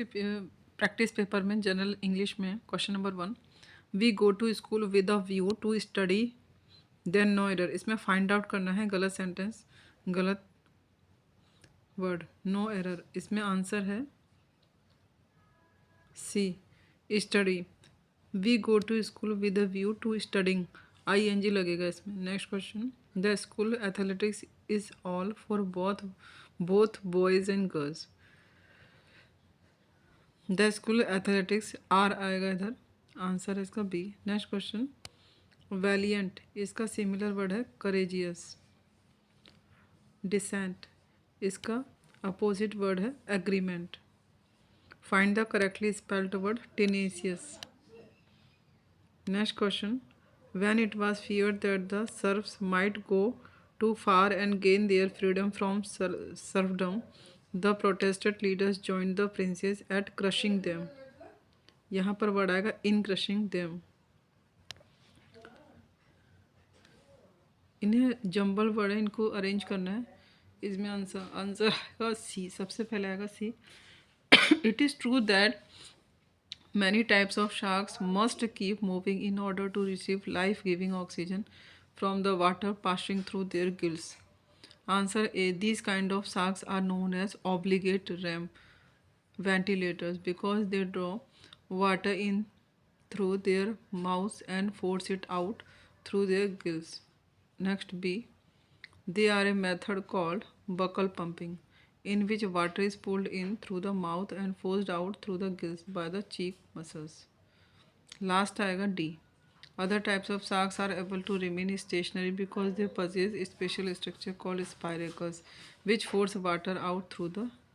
इसके practice paper में general English में question number 1, we go to school with a view to study then no error. इसमें find out करना है गलत सेंटेंस, गलत वर्ड, नो एरर। इसमें आंसर है C, study. We go to school with a view to studying, ING लगेगा इसमें। Next question, the school athletics is all for both boys and girls. The school athletics are आएगा इधर, answer है इसका B. Next question, valiant इसका similar word है courageous. Decent इसका opposite word है agreement. Find the correctly spelled word tenacious. Next question, when it was feared that the serfs might go too far and gain their freedom from serfdom, the protested leaders joined the princes at crushing them. यहाँ पर word आएगा in crushing them. इन्हें jumble word है, इनको arrange करना है। इसमें answer आएगा सी, सबसे पहले आएगा C. It is true that many types of sharks must keep moving in order to receive life-giving oxygen from the water passing through their gills. Answer A, these kind of sharks are known as obligate ramp ventilators because they draw water in through their mouths and force it out through their gills. Next B, they are a method called buccal pumping, in which water is pulled in through the mouth and forced out through the gills by the cheek muscles. Last आएगा D. Other types of sharks are able to remain stationary because they possess a special structure called spiracles, which force water out through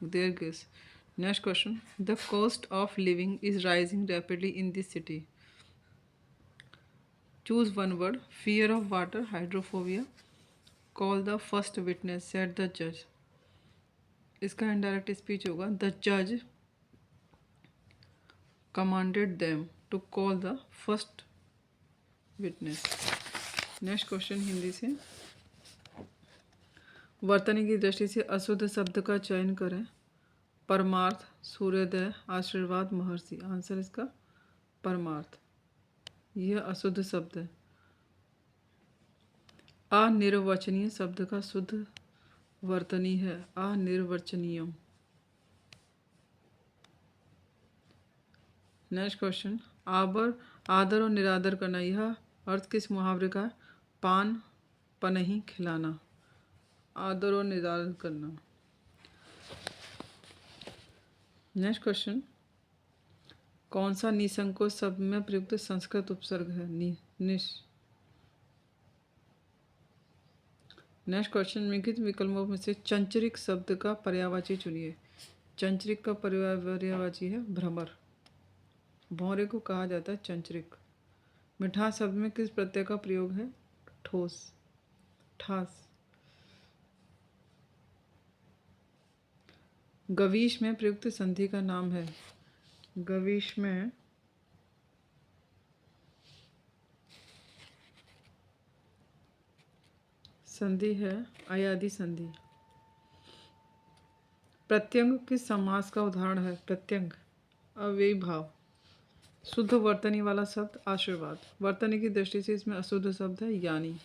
their gills. Next question. The cost of living is rising rapidly in this city. Choose one word. Fear of water, hydrophobia. Call the first witness, said the judge. इसका indirect speech होगा, the जज commanded them to call the first witness. Next question Hindi से, वर्तनी की दृष्टि से अशुद्ध शब्द का चयन करें। परमार्थ, सूर्योदय, आशीर्वाद, महर्षि। आंसर इसका परमार्थ, यह अशुद्ध शब्द है। अनिर्वचनीय शब्द का शुद्ध वर्तनी है अनिर्वचनीयम। नेक्स्ट क्वेश्चन, आदर और निरादर करना, यह अर्थ किस मुहावरे का है? पान पनही खिलाना, आदर और निरादर करना। नेक्स्ट क्वेश्चन, कौन सा निसंकोच शब्द में प्रयुक्त संस्कृत उपसर्ग है? निश। नेक्स्ट क्वेश्चन, निम्नलिखित विकल्पों में से चंचरिक शब्द का पर्यायवाची चुनिए। चंचरिक का पर्यायवाची है भ्रमर। भौरे को कहा जाता है चंचरिक। मिठास शब्द में किस प्रत्यय का प्रयोग है? ठोस, ठास। गवीश में प्रयुक्त संधि का नाम है? गवीश में संधि है अयादि संधि। प्रत्यंग किस समास का उदाहरण है? प्रत्यंग अव्ययी भाव। शुद्ध वर्तनी वाला शब्द आशीर्वाद। वर्तनी की दृष्टि से इसमें अशुद्ध शब्द है यानी।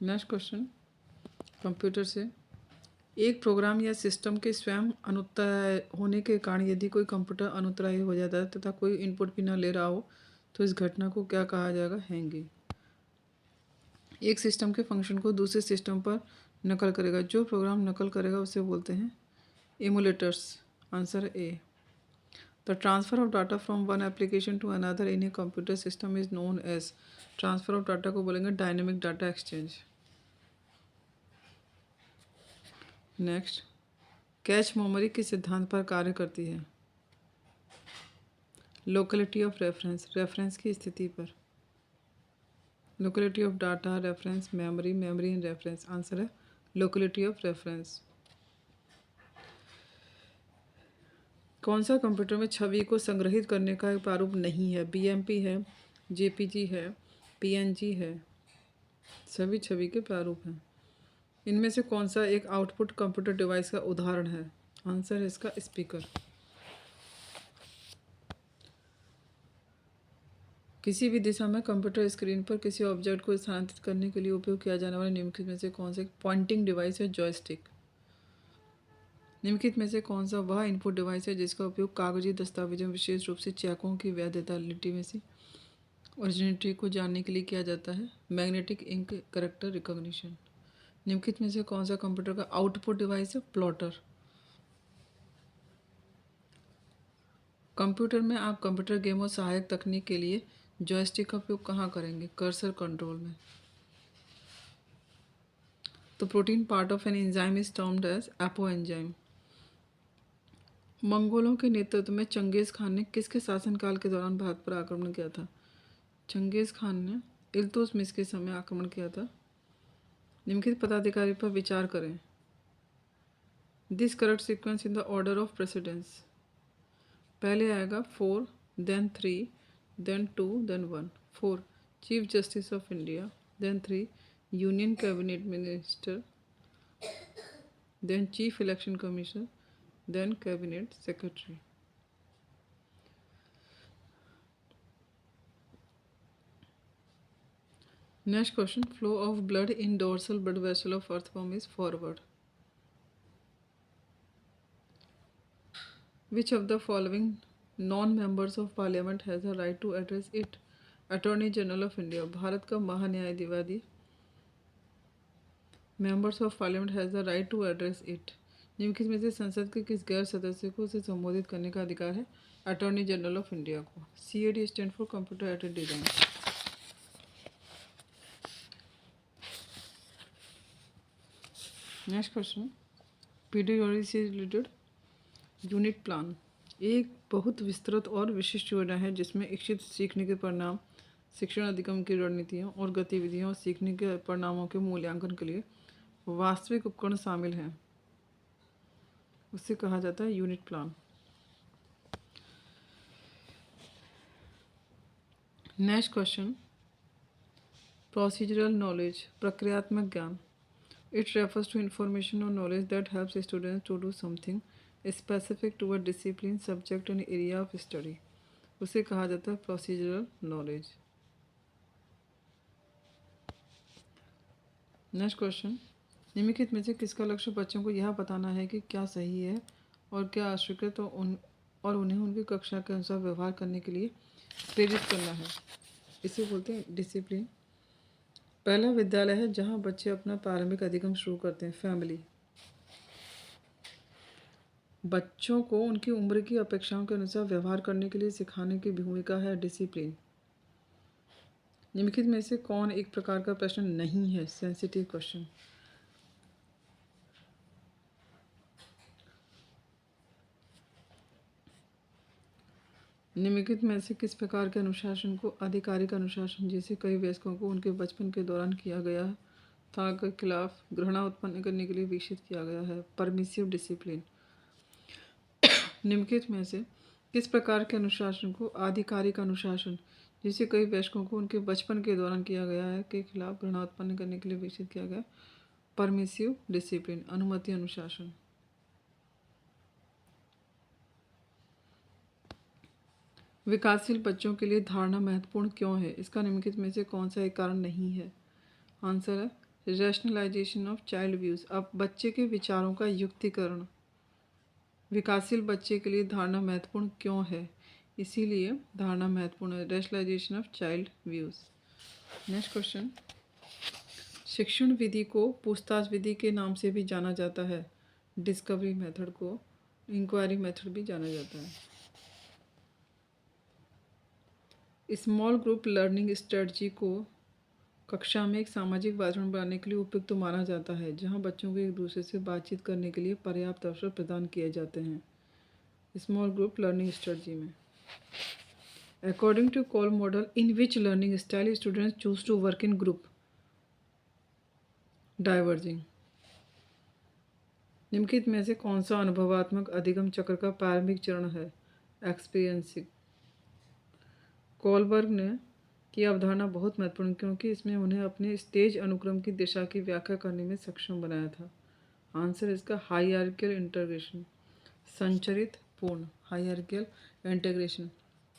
नेक्स्ट क्वेश्चन, कंप्यूटर से, एक प्रोग्राम या सिस्टम के स्वयं अनुत्तराय होने के कारण यदि कोई कंप्यूटर अनुत्तरायी हो जाता है तथा कोई इनपुट भी न ले रहा हो तो इस घटना को क्या कहा जाएगा? हैंगिंग। एक सिस्टम के फंक्शन को दूसरे सिस्टम पर नकल करेगा, जो प्रोग्राम नकल करेगा उसे बोलते हैं emulators. Answer A. The transfer of data from one application to another in a computer system is known as. Transfer of data को बोलेंगे dynamic data exchange. Next, cache memory किस सिद्धांत पर कार्य करती है? लोकेलिटी ऑफ रेफरेंस, रेफरेंस की स्थिति पर। Locality of data, reference, memory, memory and reference. Answer है लोकेलिटी ऑफ रेफरेंस। कौन सा कंप्यूटर में छवि को संग्रहित करने का एक प्रारूप नहीं है? BMP है, JPG है, PNG है, सभी छवि के प्रारूप हैं। इनमें से कौन सा एक आउटपुट कंप्यूटर डिवाइस का उदाहरण है? आंसर है इसका स्पीकर। किसी भी दिशा में कंप्यूटर स्क्रीन पर किसी ऑब्जेक्ट को स्थानांतरित करने के लिए उपयोग किया जाने वाले निम्नलिखित में से कौन से पॉइंटिंग डिवाइस है? जॉयस्टिक। निम्नलिखित में से कौन सा वह इनपुट डिवाइस है जिसका उपयोग कागजी दस्तावेजों, विशेष रूप से चेकों की वैधता में से ओरिजिनिटी को जानने के लिए किया जाता है? Magnetic ink character recognition. निम्नलिखित में से कौन सा कंप्यूटर का आउटपुट डिवाइस है? प्लॉटर। कंप्यूटर में आप कंप्यूटर गेम और सहायक तकनीक के लिए जॉयस्टिक का उपयोग कहाँ करेंगे? कर्सर कंट्रोल में। तो protein part of an enzyme is termed as apoenzyme. मंगोलों के नेतृत्व में चंगेज खान ने किसके शासनकाल के दौरान भारत पर आक्रमण किया था? चंगेज खान ने इल्तुतमिश के समय आक्रमण किया था। निम्नलिखित पदाधिकारी पर विचार करें। This correct sequence in the order of precedence. पहले आएगा 4, then 3, then 2, then 1। 4 chief justice of India, then 3 union cabinet minister, then chief election commissioner, then cabinet secretary. Next question, flow of blood in dorsal blood vessel of earthworm is forward. Which of the following non-members of parliament has the right to address it? Attorney general of India, Bharat का महान्यायवादी। Members of parliament has the right to address it. निम्नलिखित में से संसद के किस गैर सदस्य को उसे संबोधित करने का अधिकार है? अटॉर्नी जनरल ऑफ इंडिया को। CAD stand for computer aided design. Next question, PWD से रिलेटेड यूनिट प्लान एक बहुत विस्तृत और विशिष्ट योजना है जिसमें इच्छित सीखने के परिणाम, शिक्षण अधिगम की रणनीतियों और गतिविधियों और सीखने के परिणामों के मूल्यांकन के लिए वास्तविक उपकरण शामिल हैं। उसे कहा जाता है unit plan. Next question, procedural knowledge, प्रक्रियात्मक ज्ञान। इट रेफर्स टू इंफॉर्मेशन और knowledge that helps students to do something specific to a discipline, subject and area of study. उसे कहा जाता है प्रोसीजरल नॉलेज। नेक्स्ट क्वेश्चन, निम्नलिखित में से किसका लक्ष्य बच्चों को यह बताना है कि क्या सही है और क्या अस्वीकृत और उन्हें उनकी कक्षा के अनुसार व्यवहार करने के लिए प्रेरित करना है? इसे बोलते हैं डिसिप्लिन। पहला विद्यालय है जहाँ बच्चे अपना प्रारंभिक अधिगम शुरू करते हैं, फैमिली। बच्चों को उनकी उम्र की अपेक्षाओं के अनुसार व्यवहार करने के लिए सिखाने की भूमिका है डिसिप्लिन। निम्नलिखित में से कौन एक प्रकार का प्रश्न नहीं है? Sensitive question. निम्नलिखित में से किस प्रकार के अनुशासन को आधिकारिक अनुशासन, जिसे कई वयस्कों को उनके बचपन के दौरान किया गया था के खिलाफ घृणा उत्पन्न करने के लिए विकसित किया गया है? Permissive discipline. निम्नलिखित में से किस प्रकार के अनुशासन को आधिकारिक अनुशासन, जिसे कई वयस्कों को उनके बचपन के दौरान किया गया है के खिलाफ घृणा उत्पन्न करने के लिए विकसित किया गया? परमिसिव डिसिप्लिन, अनुमति अनुशासन। विकासशील बच्चों के लिए धारणा महत्वपूर्ण क्यों है? इसका निम्नलिखित में से कौन सा एक कारण नहीं है? आंसर है रैशनलाइजेशन ऑफ चाइल्ड व्यूज। अब बच्चे के विचारों का युक्तिकरण। विकासशील बच्चे के लिए धारणा महत्वपूर्ण क्यों है? इसीलिए धारणा महत्वपूर्ण है, rationalisation of child views. Next question, शिक्षण विधि को पूछताछ विधि के नाम से भी जाना जाता है। डिस्कवरी मेथड को इंक्वायरी मेथड भी जाना जाता है। स्मॉल ग्रुप लर्निंग स्ट्रेटजी को कक्षा में एक सामाजिक वातावरण बनाने के लिए उपयुक्त माना जाता है जहां बच्चों को एक दूसरे से बातचीत करने के लिए पर्याप्त अवसर प्रदान किए जाते हैं। स्मॉल ग्रुप लर्निंग स्ट्रेटजी में according to Kolb model, in which learning style students choose to work in group? Diverging. निम्नलिखित में से कौन सा अनुभवात्मक अधिगम चक्र का प्रारंभिक चरण है? एक्सपीरियंसिंग। कॉलबर्ग ने की अवधारणा बहुत महत्वपूर्ण क्योंकि इसमें उन्हें अपने स्टेज अनुक्रम की दिशा की व्याख्या करने में सक्षम बनाया था। आंसर इसका हाइरार्किकल इंटीग्रेशन, संचरित पूर्ण हाइरार्किकल इंटीग्रेशन।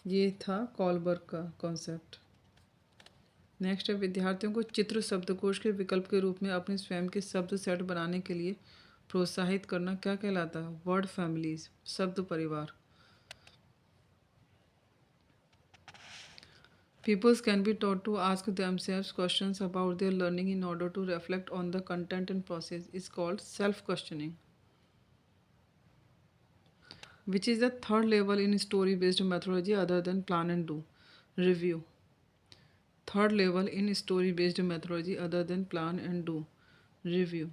ये था कॉलबर्ग का कॉन्सेप्ट। नेक्स्ट है, विद्यार्थियों को चित्र शब्दकोश के विकल्प के रूप में अपने स्वयं के शब्द सेट बनाने के लिए प्रोत्साहित करना क्या कहलाता है? वर्ड फैमिलीज, शब्द परिवार। Pupils can be taught to ask themselves questions about their learning in order to reflect on the content and process is called self-questioning, which is the third level in story-based methodology other than plan and do. Review. Third level in story-based methodology other than plan and do. Review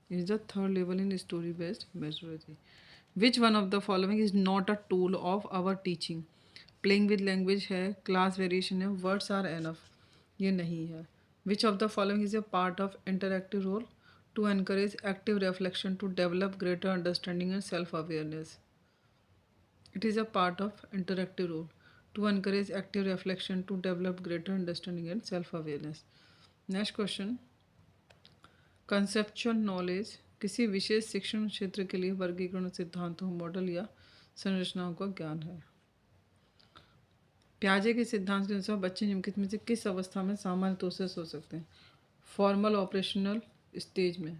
is the third level in story-based methodology. Which one of the following is not a tool of our teaching? Playing with language है, class variation है, words are enough, ये नहीं है। Which of the following is a part of interactive role to encourage active reflection to develop greater understanding and self awareness? It is a part of interactive role to encourage active reflection to develop greater understanding and self awareness. Next question, conceptual knowledge किसी विशेष शिक्षण क्षेत्र के लिए वर्गीकरण सिद्धांतों, model या संरचनाओं का ज्ञान है। प्याजे के सिद्धांत के अनुसार बच्चे निम्नलिखित में से किस अवस्था में सामान्य तौर से सोच सकते हैं? फॉर्मल ऑपरेशनल स्टेज में।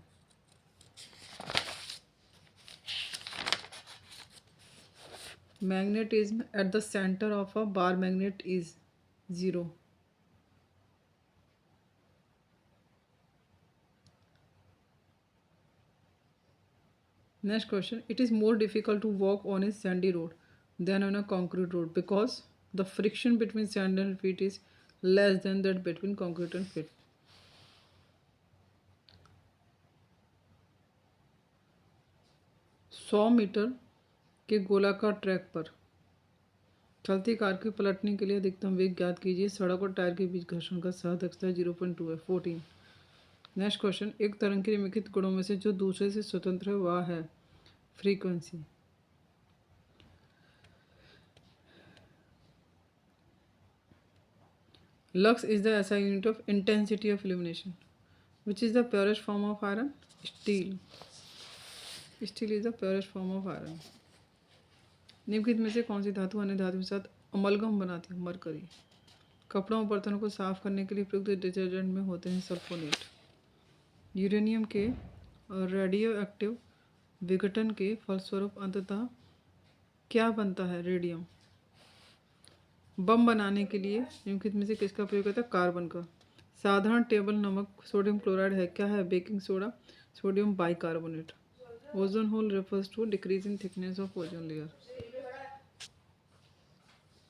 Magnetism at the centre of a bar magnet is 0। Next question, it is more difficult to walk on a sandy road than on a concrete road because the friction between sand and feet is less than that between concrete and feet. 100 metre के गोलाकार track पर चलती car के पलटने के लिए अधिकतम वेग ज्ञात कीजिए। सड़क और टायर के बीच घर्षण का सहदक्षता 0.2 है। 14। नेक्स्ट क्वेश्चन, एक तरंग के निम्नलिखित गुणों में से जो दूसरे से स्वतंत्र है वह है frequency. Lux is the SI unit of intensity of illumination which is the purest form of iron? Steel. Steel is the purest form of iron. निम्नलिखित में से कौन सी धातु अन्य धातु के साथ अमलगम बनाती है? मरकरी। कपड़ों और बर्तनों को साफ करने के लिए प्रयुक्त डिटर्जेंट में होते हैं सल्फोनेट। यूरेनियम के रेडियो एक्टिव विघटन के फलस्वरूप अंततः क्या बनता है? रेडियम। बम बनाने के लिए निम्नलिखित में से किसका प्रयोग होता है? कार्बन का। साधारण टेबल नमक सोडियम क्लोराइड है, क्या है? Baking soda, sodium bicarbonate. Ozone hole refers to decrease in thickness of ozone layer.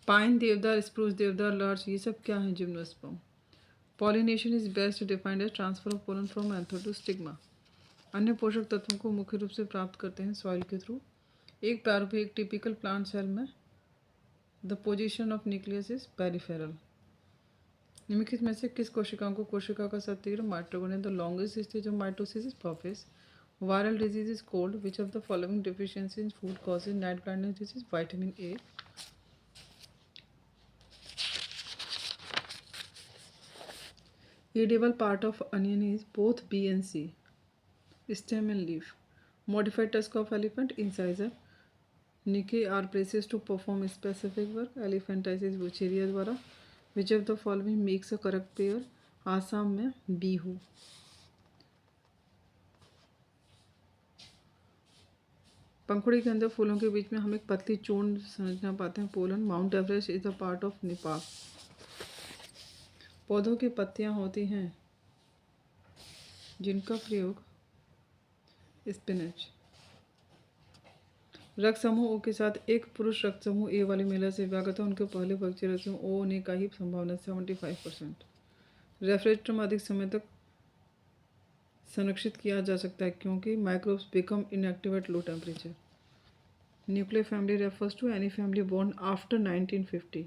Pine, देवदार, स्प्रूस, देवदार, लार्च, ये सब क्या है? Gymnosperm. Pollination is best defined as transfer of pollen from anther to stigma. अन्य पोषक तत्वों को मुख्य रूप से प्राप्त करते हैं सॉइल के थ्रू। एक प्रारूप एक टिपिकल प्लांट सेल में the position of nucleus is peripheral. निम्नलिखित में से किस कोशिकाओं को कोशिका का शतीर mitochondria the longest stage of mitosis is prophase. Viral disease is cold which of the following deficiency in food causes night blindness disease? Vitamin A. Edible part of onion is both B and C. Stem and leaf. Modified tusk of elephant incisor. Nikke are places to perform specific work. Elephantiasis bucheria द्वारा. Which of the following makes a correct pair? Assam में बीहू। पंखुड़ी के अंदर फूलों के बीच में हम एक पतली चूर्ण संरचना पाते हैं, pollen. Mount Everest is a part of Nepal. पौधों की पत्तियां होती हैं जिनका प्रयोग स्पिनच। रक्त समूह ओ के साथ एक पुरुष रक्त समूह ए वाली महिला से विवाह करता है, उनके पहले बच्चे रक्त समूह ओ होने का ही संभावना 75%। रेफ्रिजरेटर में अधिक समय तक संरक्षित किया जा सकता है क्योंकि microbes become inactive at low temperature. Nuclear family refers to any family born after 1950।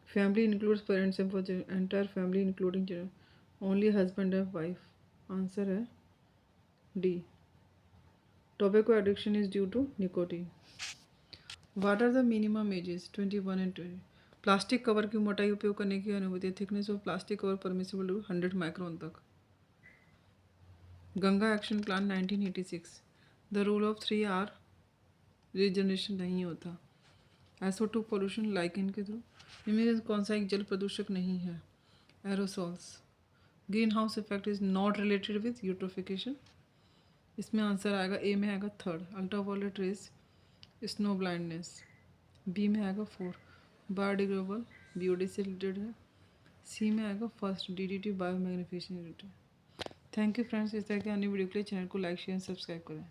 Family includes parents and entire family including only husband and wife. Answer है D. Tobacco addiction is due to nicotine. What are the minimum ages? 21 and 20. Plastic cover की मोटाई उपयोग करने की अनुमति। Thickness of plastic cover permissible 100 micron तक। Ganga action plan 1986। The rule of 3 R regeneration नहीं होता। SO2 पोल्यूशन लाइकेन के थ्रू। इनमें कौन सा एक जल प्रदूषक नहीं है? Aerosols. Greenhouse effect is not related with eutrophication. इसमें आंसर आएगा, ए में आएगा third, ultraviolet rays, snow blindness. B में आएगा फोर, बायोडिग्रेडेबल, बीओडी से रिलेटेड है। सी में आएगा first, DDT, biomagnification related. Thank you friends. इस तरह के अन्य वीडियो के लिए चैनल को लाइक शेयर सब्सक्राइब करें।